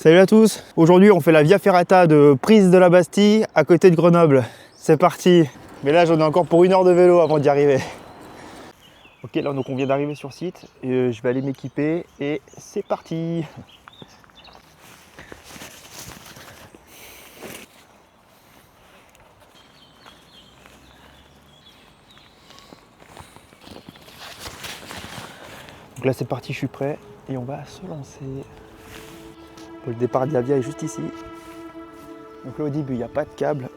Salut à tous, aujourd'hui on fait la Via Ferrata de Prise de la Bastille à côté de Grenoble. C'est parti. Mais là j'en ai encore pour 1 heure de vélo avant d'y arriver. Ok, là donc on vient d'arriver sur site et je vais aller m'équiper et c'est parti. Donc là c'est parti, je suis prêt et on va se lancer. Le départ de la Via est juste ici. Donc là au début il n'y a pas de câble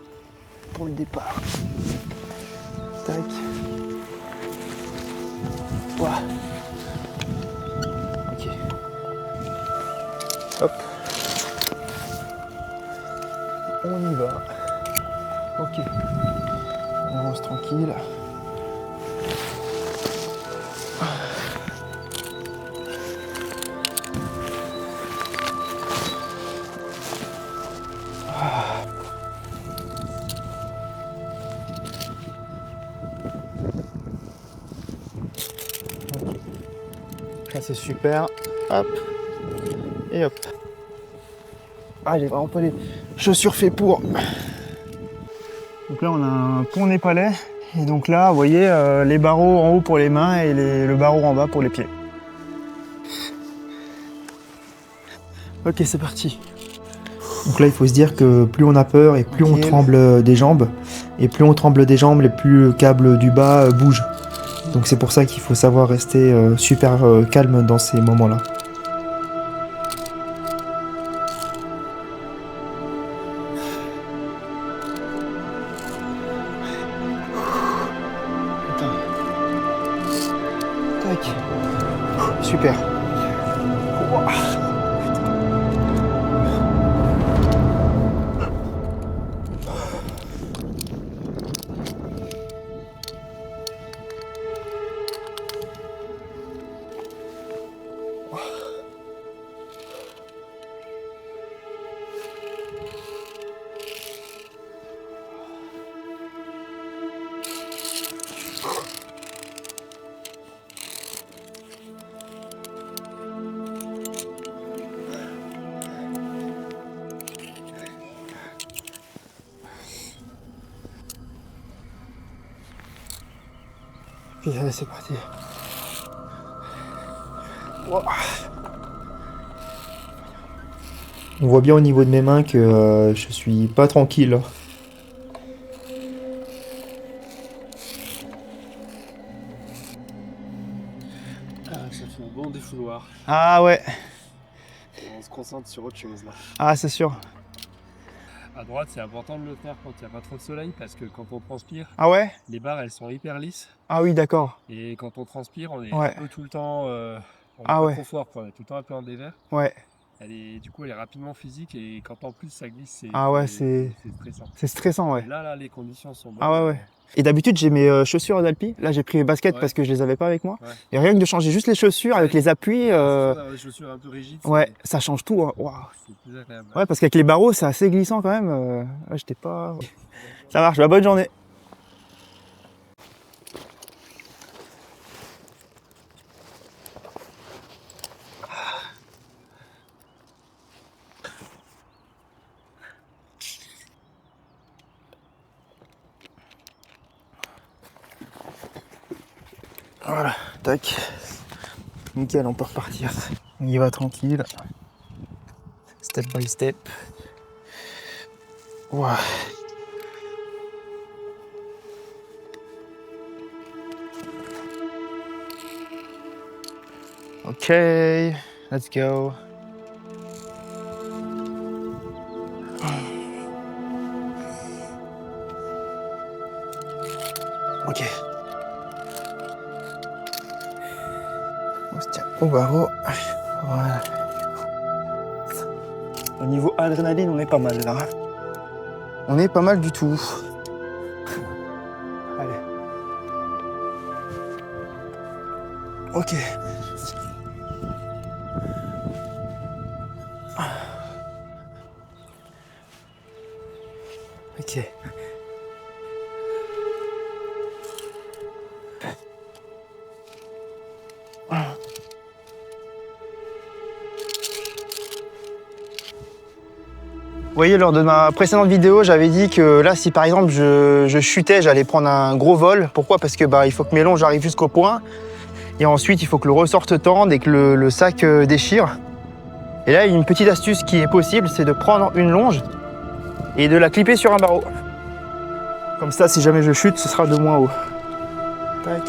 pour le départ. Tac. Ouah. Ok. Hop. On y va. Ok. On avance tranquille. Là c'est super. Hop. Et hop. Ah, j'ai vraiment pas les chaussures faites pour. Donc là on a un pont népalais. Et donc là vous voyez les barreaux en haut pour les mains et le barreau en bas pour les pieds. Ok, c'est parti. Donc là il faut se dire que plus on a peur et plus on tremble des jambes. Et plus on tremble des jambes, et plus le câble du bas bouge. Donc c'est pour ça qu'il faut savoir rester super calme dans ces moments-là. Tac. Super. Et allez, c'est parti. On voit bien au niveau de mes mains que je suis pas tranquille. Ah, ça fait un bon défouloir. Ah ouais. On se concentre sur autre chose là. Ah c'est sûr. À droite, c'est important de le faire quand il n'y a pas trop de soleil parce que quand on transpire, Ah ouais? les barres elles sont hyper lisses. Ah oui, d'accord. Et quand on transpire, on est Ouais. un peu tout le temps. On n'est Ah pas ouais. trop fort, quoi. On est tout le temps un peu en dévers. Ouais. Du coup, elle est rapidement physique et quand en plus ça glisse, Ah ouais, c'est stressant. stressant, ouais. Là, les conditions sont bonnes. Ah ouais, ouais. Et d'habitude, j'ai mes chaussures d'Alpi. Là, j'ai pris mes baskets Ouais. parce que je les avais pas avec moi. Ouais. Et rien que de changer juste les chaussures avec les appuis, C'est sûr d'avoir des chaussures un peu rigides. ouais, ça change tout. Hein. Waouh. C'est plus agréable. Ouais, parce qu'avec les barreaux, c'est assez glissant quand même. Là, j'étais pas. Ça marche. Bah, bonne journée. Voilà, tac. Nickel, on peut repartir. On y va tranquille. Step by step. Ouah. Ok, let's go. Ok. On se tient au barreau. Voilà. Au niveau adrénaline, on est pas mal là. On est pas mal du tout. Allez. Ok. Ok. voyez, lors de ma précédente vidéo, j'avais dit que là, si par exemple je chutais, j'allais prendre un gros vol. Pourquoi? Parce que il faut que mes longes arrivent jusqu'au point. Et ensuite, il faut que le ressort se tende et que le sac déchire. Et là, il y a une petite astuce qui est possible, c'est de prendre une longe et de la clipper sur un barreau. Comme ça, si jamais je chute, ce sera de moins haut. Tac.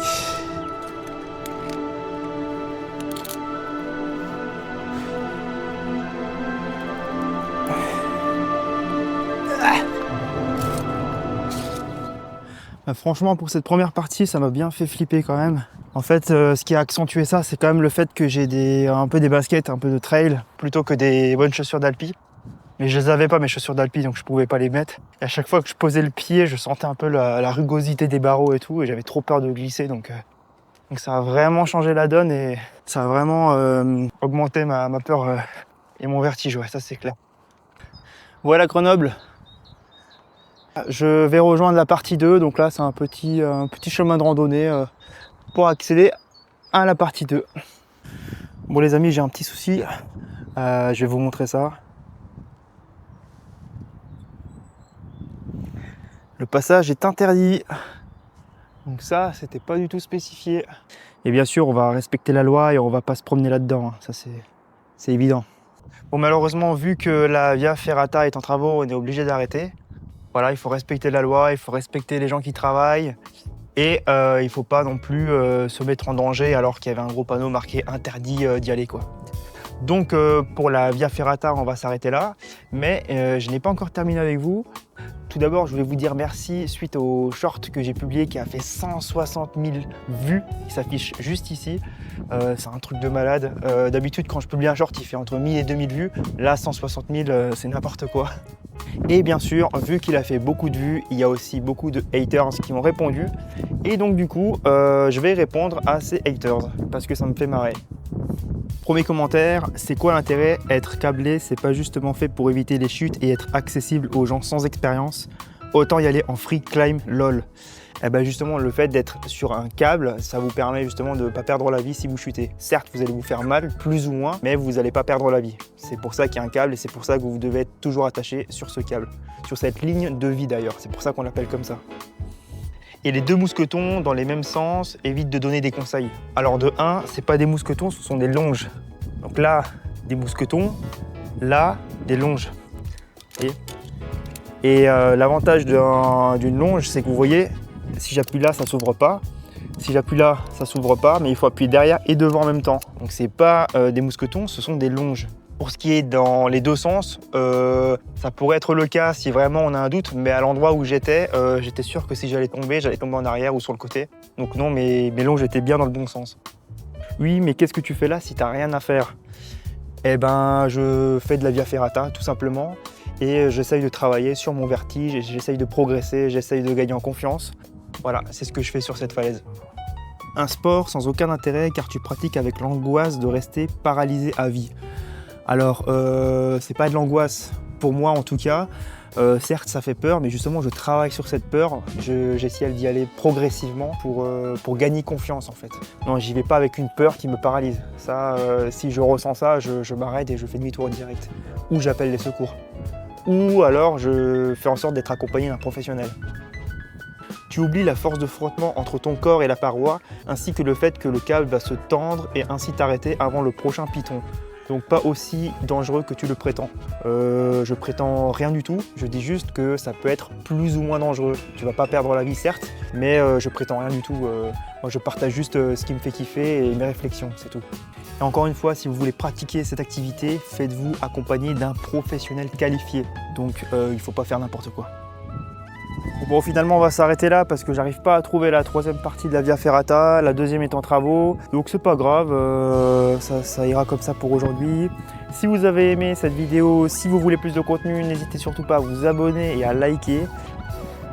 Franchement, pour cette première partie, ça m'a bien fait flipper quand même. En fait, ce qui a accentué ça, c'est quand même le fait que j'ai un peu des baskets, un peu de trail, plutôt que des bonnes chaussures d'alpi. Mais je les avais pas, mes chaussures d'alpi, donc je pouvais pas les mettre. Et à chaque fois que je posais le pied, je sentais un peu la rugosité des barreaux et tout, et j'avais trop peur de glisser. Donc ça a vraiment changé la donne et ça a vraiment augmenté ma peur et mon vertige, ouais, ça c'est clair. Voilà Grenoble. Je vais rejoindre la partie 2, donc là c'est un petit chemin de randonnée pour accéder à la partie 2. Bon les amis, j'ai un petit souci, je vais vous montrer ça. Le passage est interdit, donc ça c'était pas du tout spécifié. Et bien sûr on va respecter la loi et on va pas se promener là-dedans, ça c'est évident. Bon malheureusement, vu que la Via Ferrata est en travaux, on est obligé d'arrêter. Voilà, il faut respecter la loi, il faut respecter les gens qui travaillent et il ne faut pas non plus se mettre en danger alors qu'il y avait un gros panneau marqué interdit d'y aller, quoi. Donc pour la Via Ferrata, on va s'arrêter là, mais je n'ai pas encore terminé avec vous. Tout d'abord, je voulais vous dire merci suite au short que j'ai publié qui a fait 160 000 vues, qui s'affiche juste ici. C'est un truc de malade. D'habitude, quand je publie un short, il fait entre 1000 et 2000 vues. Là, 160 000, c'est n'importe quoi. Et bien sûr, vu qu'il a fait beaucoup de vues, il y a aussi beaucoup de haters qui m'ont répondu. Et donc du coup, je vais répondre à ces haters parce que ça me fait marrer. Premier commentaire, c'est quoi l'intérêt? Être câblé, c'est pas justement fait pour éviter les chutes et être accessible aux gens sans expérience? Autant y aller en free climb, lol. Et ben justement, le fait d'être sur un câble, ça vous permet justement de ne pas perdre la vie si vous chutez. Certes, vous allez vous faire mal, plus ou moins, mais vous n'allez pas perdre la vie. C'est pour ça qu'il y a un câble et c'est pour ça que vous devez être toujours attaché sur ce câble. Sur cette ligne de vie d'ailleurs, c'est pour ça qu'on l'appelle comme ça. Et les deux mousquetons dans les mêmes sens évitent de donner des conseils. Alors de 1, c'est pas des mousquetons, ce sont des longes. Donc là, des mousquetons, là, des longes. Et l'avantage d'une longe, c'est que vous voyez, si j'appuie là, ça s'ouvre pas. Si j'appuie là, ça s'ouvre pas, mais il faut appuyer derrière et devant en même temps. Donc c'est pas des mousquetons, ce sont des longes. Pour ce qui est dans les deux sens, ça pourrait être le cas si vraiment on a un doute, mais à l'endroit où j'étais sûr que si j'allais tomber en arrière ou sur le côté. Donc non, mes longes étaient bien dans le bon sens. Oui, mais qu'est-ce que tu fais là si t'as rien à faire? Eh ben, je fais de la Via Ferrata, tout simplement, et j'essaye de travailler sur mon vertige, et j'essaye de progresser, j'essaye de gagner en confiance. Voilà, c'est ce que je fais sur cette falaise. Un sport sans aucun intérêt car tu pratiques avec l'angoisse de rester paralysé à vie. Alors, c'est pas de l'angoisse, pour moi en tout cas. Certes, ça fait peur, mais justement, je travaille sur cette peur. J'essaie d'y aller progressivement pour gagner confiance, en fait. Non, j'y vais pas avec une peur qui me paralyse. Ça, si je ressens ça, je m'arrête et je fais demi-tour direct. Ou j'appelle les secours. Ou alors, je fais en sorte d'être accompagné d'un professionnel. Tu oublies la force de frottement entre ton corps et la paroi, ainsi que le fait que le câble va se tendre et ainsi t'arrêter avant le prochain piton. Donc pas aussi dangereux que tu le prétends. Je prétends rien du tout, je dis juste que ça peut être plus ou moins dangereux. Tu vas pas perdre la vie certes, mais je prétends rien du tout. Moi je partage juste ce qui me fait kiffer et mes réflexions, c'est tout. Et encore une fois, si vous voulez pratiquer cette activité, faites-vous accompagner d'un professionnel qualifié. Donc il faut pas faire n'importe quoi. Bon, finalement on va s'arrêter là parce que j'arrive pas à trouver la troisième partie de la Via Ferrata, la deuxième est en travaux, donc c'est pas grave, ça ira comme ça pour aujourd'hui. Si vous avez aimé cette vidéo, si vous voulez plus de contenu, n'hésitez surtout pas à vous abonner et à liker.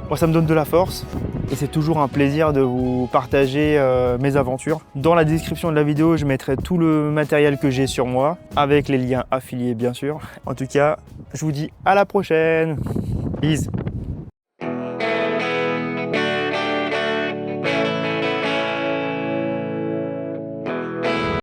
Moi ça me donne de la force et c'est toujours un plaisir de vous partager mes aventures. Dans la description de la vidéo, je mettrai tout le matériel que j'ai sur moi, avec les liens affiliés bien sûr. En tout cas, je vous dis à la prochaine. Peace.